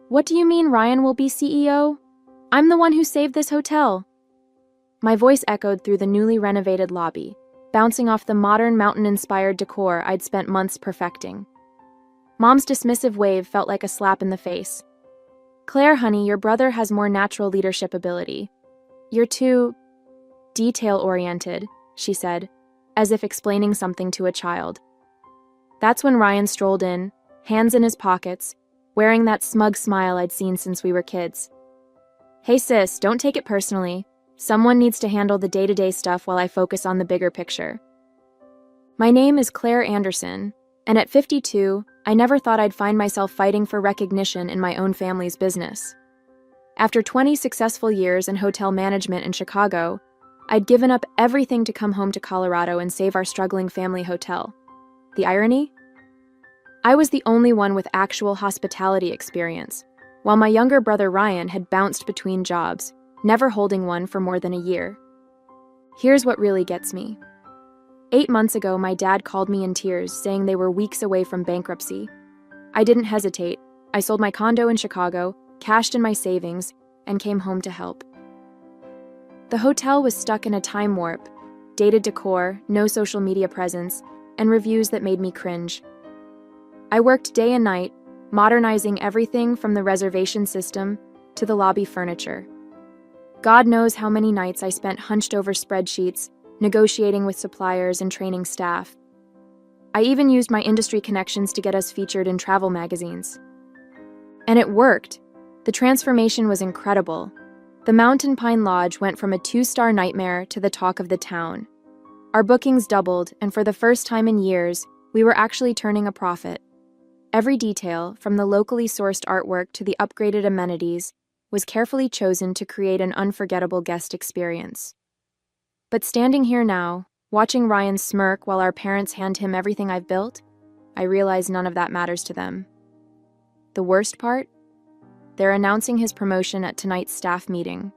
What do you mean Ryan will be CEO? I'm the one who saved this hotel. My voice echoed through the newly renovated lobby, bouncing off the modern mountain-inspired decor I'd spent months perfecting. Mom's dismissive wave felt like a slap in the face. Claire, honey, your brother has more natural leadership ability. You're too detail-oriented, she said, as if explaining something to a child. That's when Ryan strolled in, hands in his pockets, wearing that smug smile I'd seen since we were kids. Hey sis, don't take it personally. Someone needs to handle the day-to-day stuff while I focus on the bigger picture. My name is Claire Anderson, and at 52, I never thought I'd find myself fighting for recognition in my own family's business. After 20 successful years in hotel management in Chicago, I'd given up everything to come home to Colorado and save our struggling family hotel. The irony? I was the only one with actual hospitality experience, while my younger brother Ryan had bounced between jobs, never holding one for more than a year. Here's what really gets me. 8 months ago, my dad called me in tears, saying they were weeks away from bankruptcy. I didn't hesitate. I sold my condo in Chicago, cashed in my savings, and came home to help. The hotel was stuck in a time warp, dated decor, no social media presence, and reviews that made me cringe. I worked day and night, modernizing everything from the reservation system to the lobby furniture. God knows how many nights I spent hunched over spreadsheets, negotiating with suppliers and training staff. I even used my industry connections to get us featured in travel magazines. And it worked. The transformation was incredible. The Mountain Pine Lodge went from a 2-star nightmare to the talk of the town. Our bookings doubled, and for the first time in years, we were actually turning a profit. Every detail, from the locally sourced artwork to the upgraded amenities, was carefully chosen to create an unforgettable guest experience. But standing here now, watching Ryan smirk while our parents hand him everything I've built, I realize none of that matters to them. The worst part? They're announcing his promotion at tonight's staff meeting,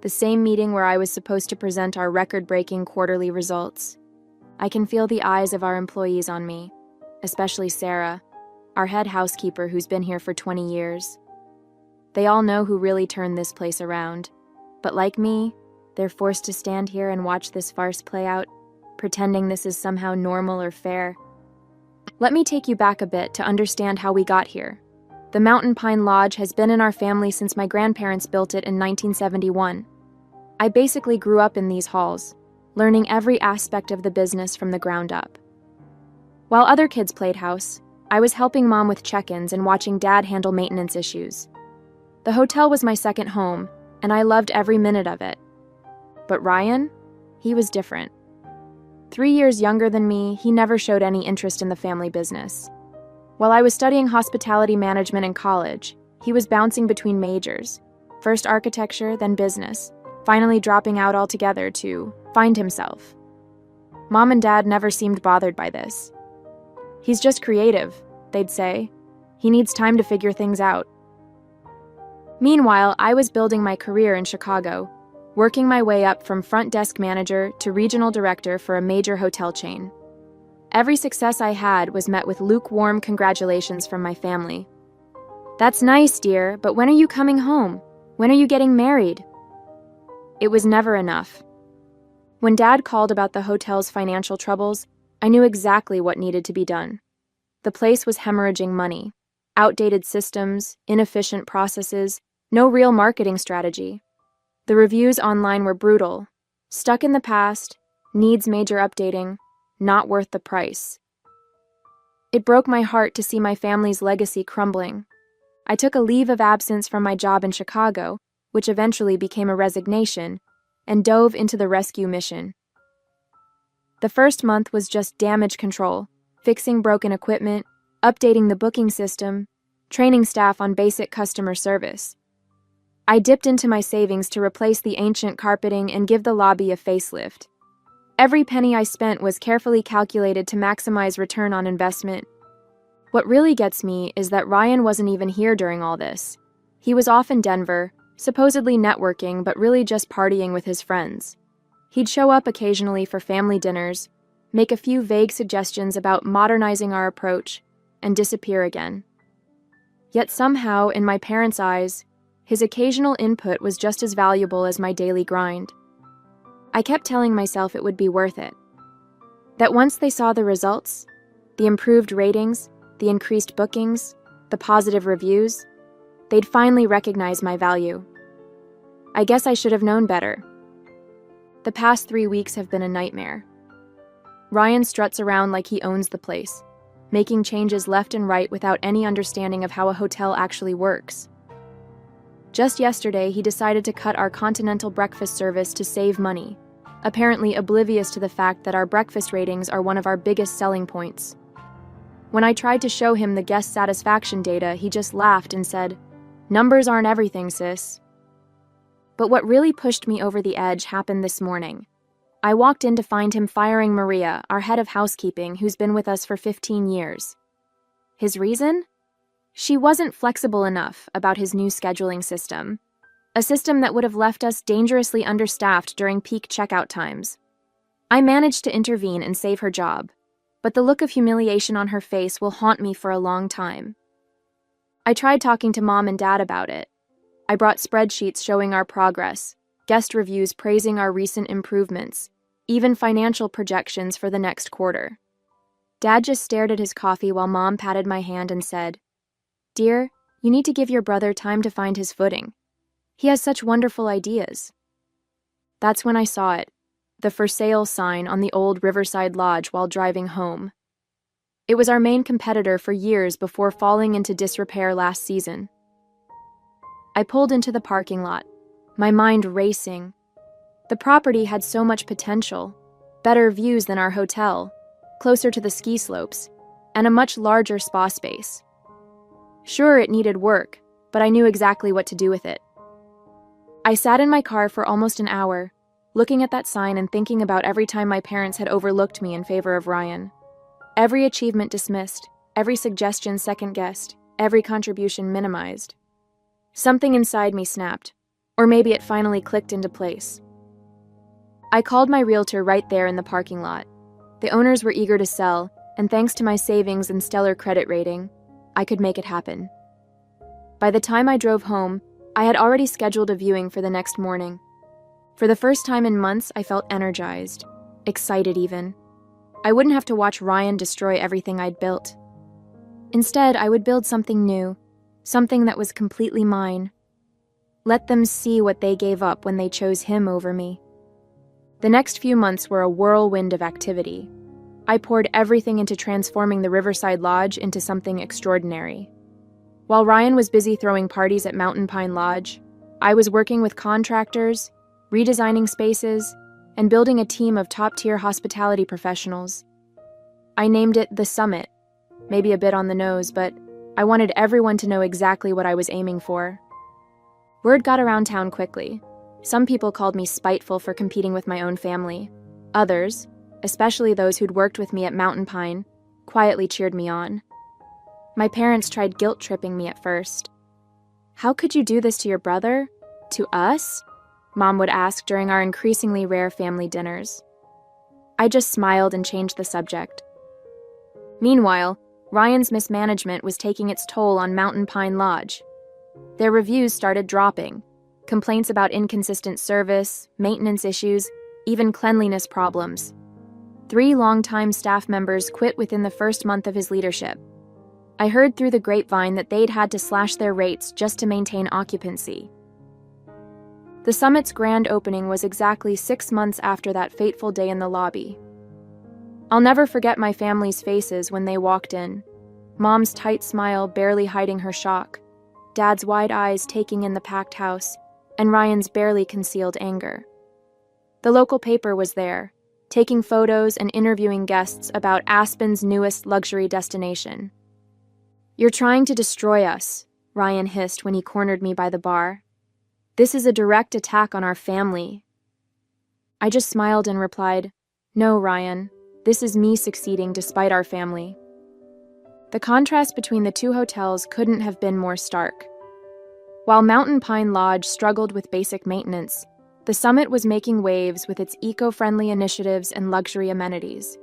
the same meeting where I was supposed to present our record-breaking quarterly results. I can feel the eyes of our employees on me, especially Sarah, our head housekeeper who's been here for 20 years. They all know who really turned this place around, but like me, they're forced to stand here and watch this farce play out, pretending this is somehow normal or fair. Let me take you back a bit to understand how we got here. The Mountain Pine Lodge has been in our family since my grandparents built it in 1971. I basically grew up in these halls, learning every aspect of the business from the ground up. While other kids played house, I was helping Mom with check-ins and watching Dad handle maintenance issues. The hotel was my second home, and I loved every minute of it. But Ryan? He was different. 3 years younger than me, he never showed any interest in the family business. While I was studying hospitality management in college, he was bouncing between majors, first architecture, then business, finally dropping out altogether to find himself. Mom and Dad never seemed bothered by this. He's just creative, they'd say. He needs time to figure things out. Meanwhile, I was building my career in Chicago, working my way up from front desk manager to regional director for a major hotel chain. Every success I had was met with lukewarm congratulations from my family. That's nice, dear, but when are you coming home? When are you getting married? It was never enough. When Dad called about the hotel's financial troubles, I knew exactly what needed to be done. The place was hemorrhaging money. Outdated systems, inefficient processes, no real marketing strategy. The reviews online were brutal. Stuck in the past, needs major updating, not worth the price. It broke my heart to see my family's legacy crumbling. I took a leave of absence from my job in Chicago, which eventually became a resignation, and dove into the rescue mission. The first month was just damage control, fixing broken equipment, updating the booking system, training staff on basic customer service. I dipped into my savings to replace the ancient carpeting and give the lobby a facelift. Every penny I spent was carefully calculated to maximize return on investment. What really gets me is that Ryan wasn't even here during all this. He was off in Denver, supposedly networking but really just partying with his friends. He'd show up occasionally for family dinners, make a few vague suggestions about modernizing our approach, and disappear again. Yet somehow, in my parents' eyes, his occasional input was just as valuable as my daily grind. I kept telling myself it would be worth it. That once they saw the results, the improved ratings, the increased bookings, the positive reviews, they'd finally recognize my value. I guess I should have known better. The past 3 weeks have been a nightmare. Ryan struts around like he owns the place, making changes left and right without any understanding of how a hotel actually works. Just yesterday, he decided to cut our continental breakfast service to save money, apparently oblivious to the fact that our breakfast ratings are one of our biggest selling points. When I tried to show him the guest satisfaction data, he just laughed and said, "Numbers aren't everything, sis." But what really pushed me over the edge happened this morning. I walked in to find him firing Maria, our head of housekeeping, who's been with us for 15 years. His reason? She wasn't flexible enough about his new scheduling system, a system that would have left us dangerously understaffed during peak checkout times. I managed to intervene and save her job, but the look of humiliation on her face will haunt me for a long time. I tried talking to Mom and Dad about it. I brought spreadsheets showing our progress, guest reviews praising our recent improvements, even financial projections for the next quarter. Dad just stared at his coffee while Mom patted my hand and said, "Dear, you need to give your brother time to find his footing. He has such wonderful ideas." That's when I saw it, the for sale sign on the old Riverside Lodge while driving home. It was our main competitor for years before falling into disrepair last season. I pulled into the parking lot, my mind racing. The property had so much potential, better views than our hotel, closer to the ski slopes, and a much larger spa space. Sure, it needed work, but I knew exactly what to do with it. I sat in my car for almost an hour, looking at that sign and thinking about every time my parents had overlooked me in favor of Ryan. Every achievement dismissed, every suggestion second-guessed, every contribution minimized. Something inside me snapped, or maybe it finally clicked into place. I called my realtor right there in the parking lot. The owners were eager to sell, and thanks to my savings and stellar credit rating, I could make it happen. By the time I drove home, I had already scheduled a viewing for the next morning. For the first time in months, I felt energized, excited even. I wouldn't have to watch Ryan destroy everything I'd built. Instead, I would build something new, something that was completely mine. Let them see what they gave up when they chose him over me. The next few months were a whirlwind of activity. I poured everything into transforming the Riverside Lodge into something extraordinary. While Ryan was busy throwing parties at Mountain Pine Lodge, I was working with contractors, redesigning spaces, and building a team of top-tier hospitality professionals. I named it The Summit, maybe a bit on the nose, but I wanted everyone to know exactly what I was aiming for. Word got around town quickly. Some people called me spiteful for competing with my own family. Others, especially those who'd worked with me at Mountain Pine, quietly cheered me on. My parents tried guilt-tripping me at first. "How could you do this to your brother? To us?" Mom would ask during our increasingly rare family dinners. I just smiled and changed the subject. Meanwhile, Ryan's mismanagement was taking its toll on Mountain Pine Lodge. Their reviews started dropping. Complaints about inconsistent service, maintenance issues, even cleanliness problems. 3 longtime staff members quit within the first month of his leadership. I heard through the grapevine that they'd had to slash their rates just to maintain occupancy. The Summit's grand opening was exactly 6 months after that fateful day in the lobby. I'll never forget my family's faces when they walked in. Mom's tight smile barely hiding her shock, Dad's wide eyes taking in the packed house, and Ryan's barely concealed anger. The local paper was there, taking photos and interviewing guests about Aspen's newest luxury destination. "You're trying to destroy us," Ryan hissed when he cornered me by the bar. "This is a direct attack on our family." I just smiled and replied, "No, Ryan, this is me succeeding despite our family." The contrast between the two hotels couldn't have been more stark. While Mountain Pine Lodge struggled with basic maintenance, the Summit was making waves with its eco-friendly initiatives and luxury amenities.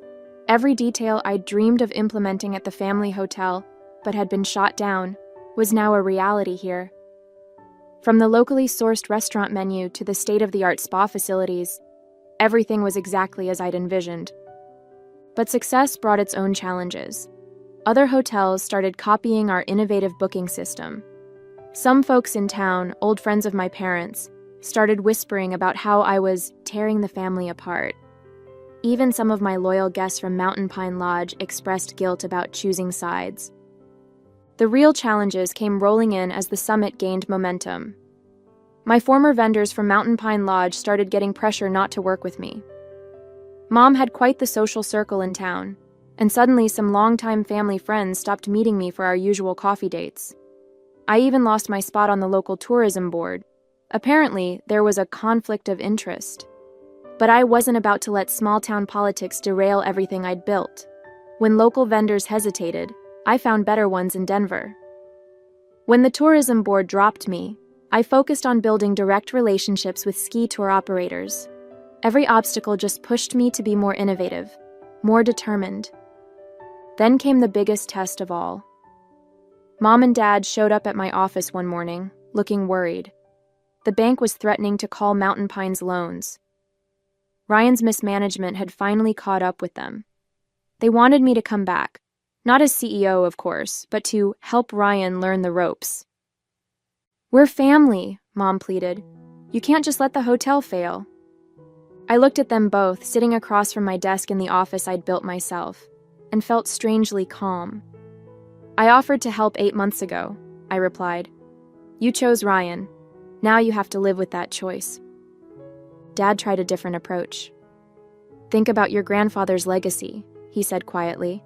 Every detail I'd dreamed of implementing at the family hotel, but had been shot down, was now a reality here. From the locally sourced restaurant menu to the state-of-the-art spa facilities, everything was exactly as I'd envisioned. But success brought its own challenges. Other hotels started copying our innovative booking system. Some folks in town, old friends of my parents, started whispering about how I was tearing the family apart. Even some of my loyal guests from Mountain Pine Lodge expressed guilt about choosing sides. The real challenges came rolling in as the summit gained momentum. My former vendors from Mountain Pine Lodge started getting pressure not to work with me. Mom had quite the social circle in town, and suddenly some longtime family friends stopped meeting me for our usual coffee dates. I even lost my spot on the local tourism board. Apparently, there was a conflict of interest. But I wasn't about to let small-town politics derail everything I'd built. When local vendors hesitated, I found better ones in Denver. When the tourism board dropped me, I focused on building direct relationships with ski tour operators. Every obstacle just pushed me to be more innovative, more determined. Then came the biggest test of all. Mom and Dad showed up at my office one morning, looking worried. The bank was threatening to call Mountain Pine's loans. Ryan's mismanagement had finally caught up with them. They wanted me to come back, not as CEO, of course, but to help Ryan learn the ropes. "We're family," Mom pleaded. "You can't just let the hotel fail." I looked at them both, sitting across from my desk in the office I'd built myself, and felt strangely calm. "I offered to help 8 months ago," I replied. "You chose Ryan. Now you have to live with that choice." Dad tried a different approach. "Think about your grandfather's legacy," he said quietly.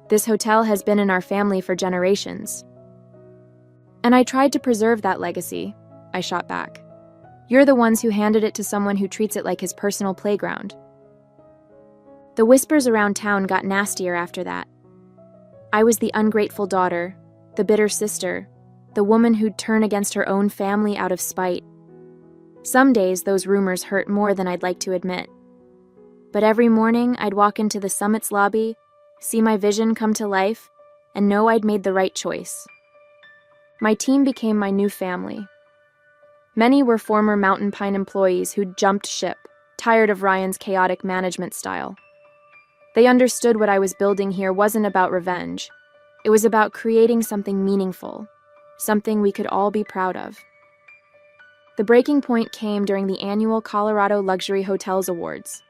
"This hotel has been in our family for generations." "And I tried to preserve that legacy," I shot back. "You're the ones who handed it to someone who treats it like his personal playground." The whispers around town got nastier after that. I was the ungrateful daughter, the bitter sister, the woman who'd turn against her own family out of spite. Some days those rumors hurt more than I'd like to admit. But every morning I'd walk into the summit's lobby, see my vision come to life, and know I'd made the right choice. My team became my new family. Many were former Mountain Pine employees who'd jumped ship, tired of Ryan's chaotic management style. They understood what I was building here wasn't about revenge. It was about creating something meaningful, something we could all be proud of. The breaking point came during the annual Colorado Luxury Hotels Awards.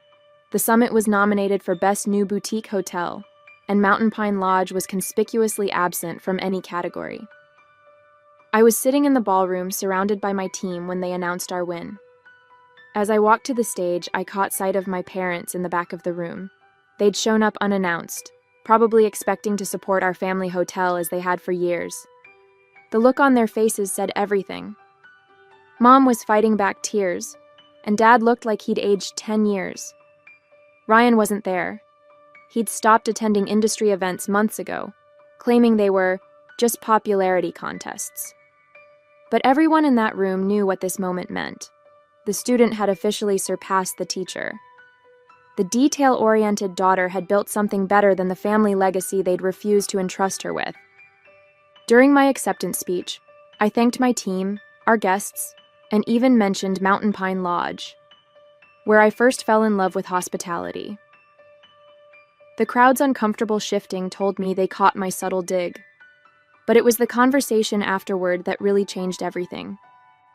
The summit was nominated for Best New Boutique Hotel, and Mountain Pine Lodge was conspicuously absent from any category. I was sitting in the ballroom surrounded by my team when they announced our win. As I walked to the stage, I caught sight of my parents in the back of the room. They'd shown up unannounced, probably expecting to support our family hotel as they had for years. The look on their faces said everything. Mom was fighting back tears, and Dad looked like he'd aged 10 years. Ryan wasn't there. He'd stopped attending industry events months ago, claiming they were just popularity contests. But everyone in that room knew what this moment meant. The student had officially surpassed the teacher. The detail-oriented daughter had built something better than the family legacy they'd refused to entrust her with. During my acceptance speech, I thanked my team, our guests, and even mentioned Mountain Pine Lodge, where I first fell in love with hospitality. The crowd's uncomfortable shifting told me they caught my subtle dig. But it was the conversation afterward that really changed everything.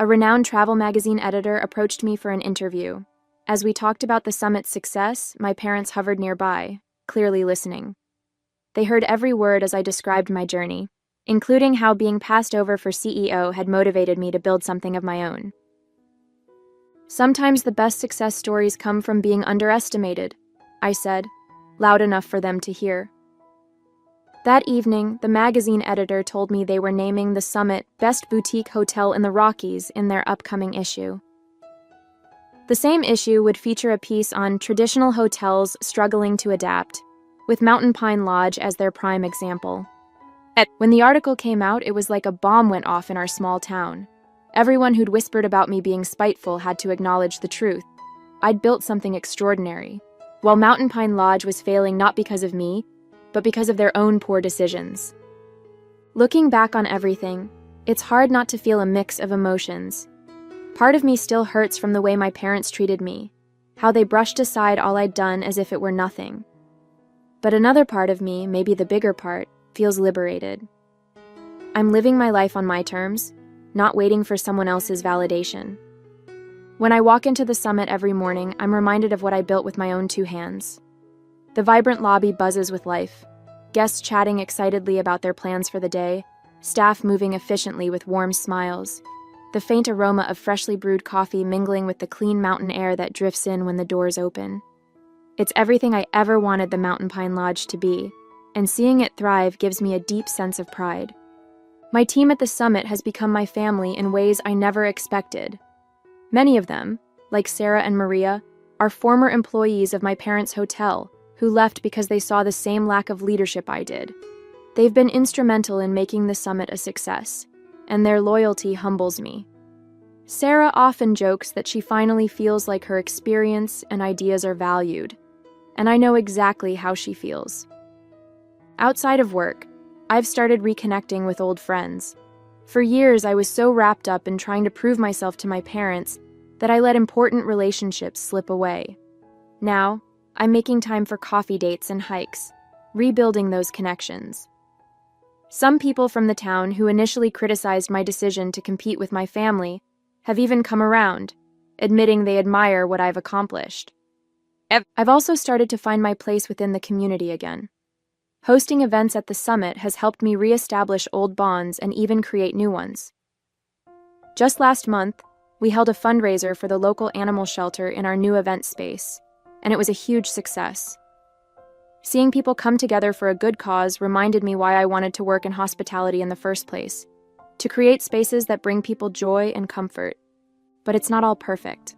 A renowned travel magazine editor approached me for an interview. As we talked about the summit's success, my parents hovered nearby, clearly listening. They heard every word as I described my journey, including how being passed over for CEO had motivated me to build something of my own. "Sometimes the best success stories come from being underestimated," I said, loud enough for them to hear. That evening, the magazine editor told me they were naming the summit Best Boutique Hotel in the Rockies in their upcoming issue. The same issue would feature a piece on traditional hotels struggling to adapt, with Mountain Pine Lodge as their prime example. When the article came out, it was like a bomb went off in our small town. Everyone who'd whispered about me being spiteful had to acknowledge the truth. I'd built something extraordinary, while Mountain Pine Lodge was failing not because of me, but because of their own poor decisions. Looking back on everything, it's hard not to feel a mix of emotions. Part of me still hurts from the way my parents treated me, how they brushed aside all I'd done as if it were nothing. But another part of me, maybe the bigger part, feels liberated. I'm living my life on my terms, not waiting for someone else's validation. When I walk into the summit every morning, I'm reminded of what I built with my own 2 hands. The vibrant lobby buzzes with life, guests chatting excitedly about their plans for the day, staff moving efficiently with warm smiles, the faint aroma of freshly brewed coffee mingling with the clean mountain air that drifts in when the doors open. It's everything I ever wanted the Mountain Pine Lodge to be, and seeing it thrive gives me a deep sense of pride. My team at the summit has become my family in ways I never expected. Many of them, like Sarah and Maria, are former employees of my parents' hotel who left because they saw the same lack of leadership I did. They've been instrumental in making the summit a success, and their loyalty humbles me. Sarah often jokes that she finally feels like her experience and ideas are valued, and I know exactly how she feels. Outside of work, I've started reconnecting with old friends. For years, I was so wrapped up in trying to prove myself to my parents that I let important relationships slip away. Now, I'm making time for coffee dates and hikes, rebuilding those connections. Some people from the town who initially criticized my decision to compete with my family have even come around, admitting they admire what I've accomplished. I've also started to find my place within the community again. Hosting events at the summit has helped me reestablish old bonds and even create new ones. Just last month, we held a fundraiser for the local animal shelter in our new event space, and it was a huge success. Seeing people come together for a good cause reminded me why I wanted to work in hospitality in the first place, to create spaces that bring people joy and comfort. But it's not all perfect.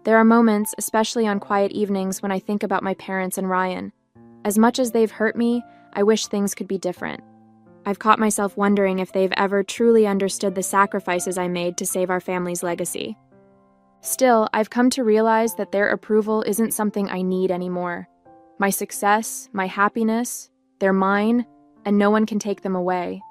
There are moments, especially on quiet evenings, when I think about my parents and Ryan. As much as they've hurt me, I wish things could be different. I've caught myself wondering if they've ever truly understood the sacrifices I made to save our family's legacy. Still, I've come to realize that their approval isn't something I need anymore. My success, my happiness, they're mine, and no one can take them away.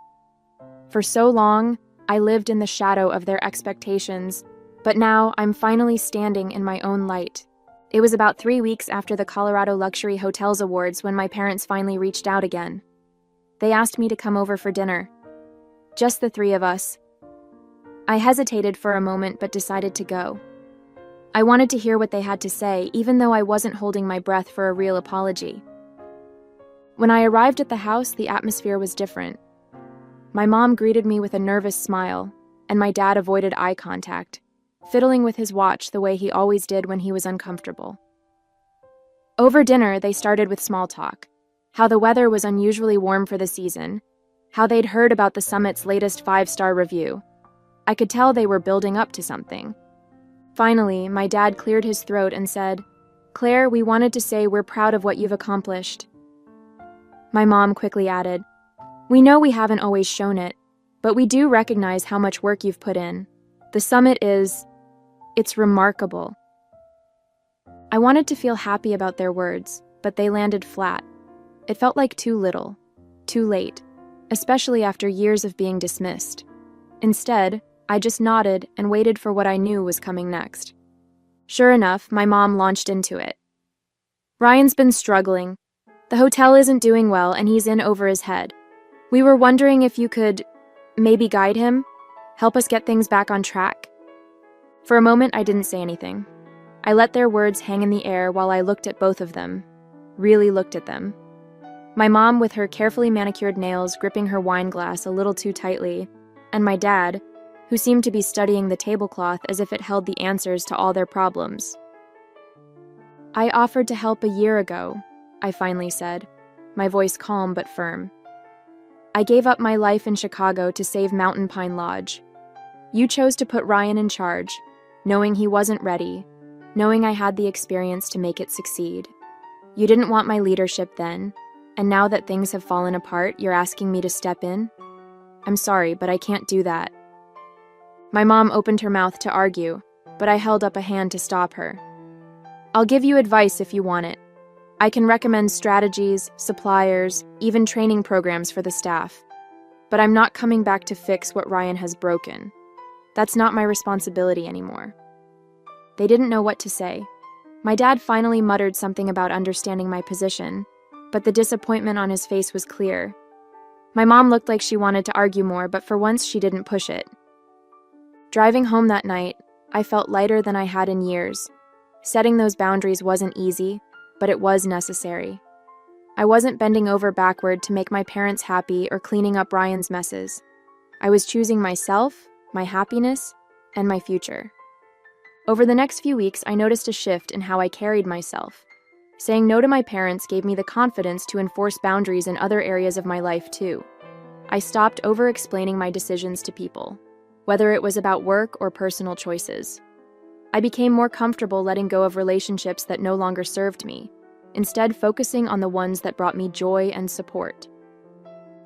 For so long, I lived in the shadow of their expectations, but now I'm finally standing in my own light. It was about 3 weeks after the Colorado Luxury Hotels Awards when my parents finally reached out again. They asked me to come over for dinner. Just the 3 of us. I hesitated for a moment but decided to go. I wanted to hear what they had to say, even though I wasn't holding my breath for a real apology. When I arrived at the house, the atmosphere was different. My mom greeted me with a nervous smile, and my dad avoided eye contact, fiddling with his watch the way he always did when he was uncomfortable. Over dinner, they started with small talk, how the weather was unusually warm for the season, how they'd heard about the summit's latest 5-star review. I could tell they were building up to something. Finally, my dad cleared his throat and said, "Claire, we wanted to say we're proud of what you've accomplished." My mom quickly added, "We know we haven't always shown it, but we do recognize how much work you've put in. The summit it's remarkable." I wanted to feel happy about their words, but they landed flat. It felt like too little, too late, especially after years of being dismissed. Instead, I just nodded and waited for what I knew was coming next. Sure enough, my mom launched into it. "Ryan's been struggling. The hotel isn't doing well and he's in over his head. We were wondering if you could maybe guide him, help us get things back on track." For a moment, I didn't say anything. I let their words hang in the air while I looked at both of them, really looked at them. My mom with her carefully manicured nails gripping her wine glass a little too tightly, and my dad, who seemed to be studying the tablecloth as if it held the answers to all their problems. "I offered to help a year ago," I finally said, my voice calm but firm. "I gave up my life in Chicago to save Mountain Pine Lodge. You chose to put Ryan in charge, knowing he wasn't ready, knowing I had the experience to make it succeed. You didn't want my leadership then, and now that things have fallen apart, you're asking me to step in? I'm sorry, but I can't do that." My mom opened her mouth to argue, but I held up a hand to stop her. "I'll give you advice if you want it. I can recommend strategies, suppliers, even training programs for the staff. But I'm not coming back to fix what Ryan has broken. That's not my responsibility anymore. They didn't know what to say. My dad finally muttered something about understanding my position, but the disappointment on his face was clear. My mom looked like she wanted to argue more, but for once she didn't push it. Driving home that night, I felt lighter than I had in years. Setting those boundaries wasn't easy, but it was necessary. I wasn't bending over backward to make my parents happy or cleaning up Ryan's messes. I was choosing myself, my happiness, and my future. Over the next few weeks, I noticed a shift in how I carried myself. Saying no to my parents gave me the confidence to enforce boundaries in other areas of my life too. I stopped over-explaining my decisions to people, whether it was about work or personal choices. I became more comfortable letting go of relationships that no longer served me, instead focusing on the ones that brought me joy and support.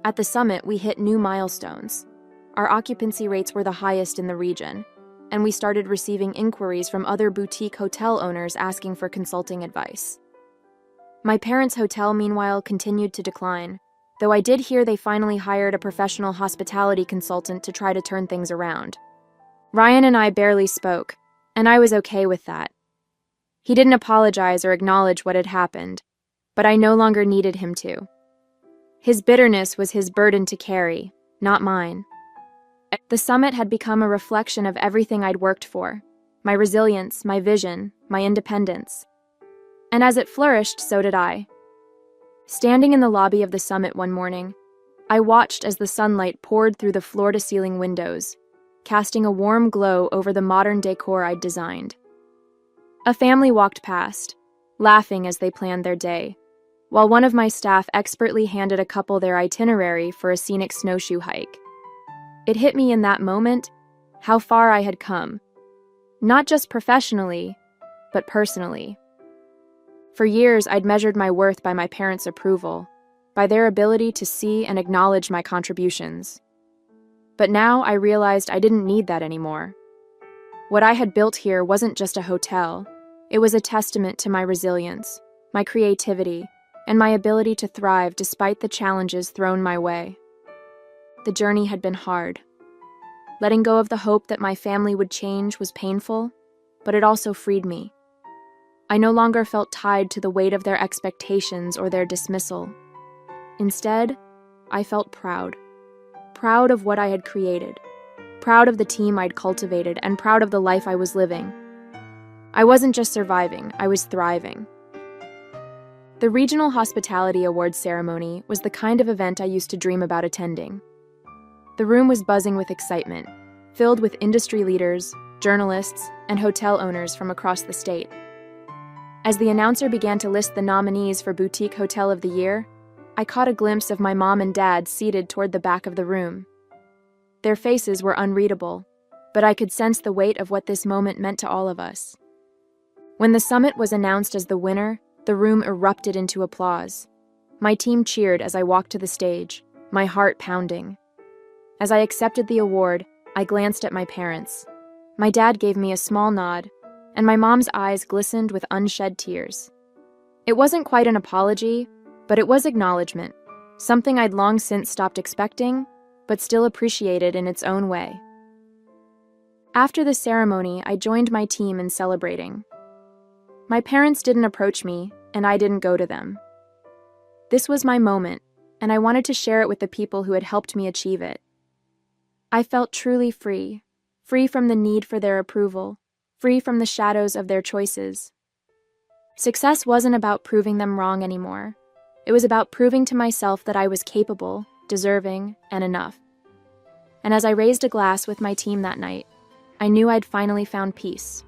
At the summit, we hit new milestones. Our occupancy rates were the highest in the region, and we started receiving inquiries from other boutique hotel owners asking for consulting advice. My parents' hotel, meanwhile, continued to decline, though I did hear they finally hired a professional hospitality consultant to try to turn things around. Ryan and I barely spoke, and I was okay with that. He didn't apologize or acknowledge what had happened, but I no longer needed him to. His bitterness was his burden to carry, not mine. The summit had become a reflection of everything I'd worked for, my resilience, my vision, my independence. And as it flourished, so did I. Standing in the lobby of the summit one morning, I watched as the sunlight poured through the floor-to-ceiling windows, casting a warm glow over the modern decor I'd designed. A family walked past, laughing as they planned their day, while one of my staff expertly handed a couple their itinerary for a scenic snowshoe hike. It hit me in that moment how far I had come, not just professionally, but personally. For years, I'd measured my worth by my parents' approval, by their ability to see and acknowledge my contributions. But now I realized I didn't need that anymore. What I had built here wasn't just a hotel. It was a testament to my resilience, my creativity, and my ability to thrive despite the challenges thrown my way. The journey had been hard. Letting go of the hope that my family would change was painful, but it also freed me. I no longer felt tied to the weight of their expectations or their dismissal. Instead, I felt proud. Proud of what I had created. Proud of the team I'd cultivated, and proud of the life I was living. I wasn't just surviving, I was thriving. The Regional Hospitality Awards ceremony was the kind of event I used to dream about attending. The room was buzzing with excitement, filled with industry leaders, journalists, and hotel owners from across the state. As the announcer began to list the nominees for Boutique Hotel of the Year, I caught a glimpse of my mom and dad seated toward the back of the room. Their faces were unreadable, but I could sense the weight of what this moment meant to all of us. When the summit was announced as the winner, the room erupted into applause. My team cheered as I walked to the stage, my heart pounding. As I accepted the award, I glanced at my parents. My dad gave me a small nod, and my mom's eyes glistened with unshed tears. It wasn't quite an apology, but it was acknowledgement, something I'd long since stopped expecting, but still appreciated in its own way. After the ceremony, I joined my team in celebrating. My parents didn't approach me, and I didn't go to them. This was my moment, and I wanted to share it with the people who had helped me achieve it. I felt truly free, free from the need for their approval, free from the shadows of their choices. Success wasn't about proving them wrong anymore. It was about proving to myself that I was capable, deserving, and enough. And as I raised a glass with my team that night, I knew I'd finally found peace.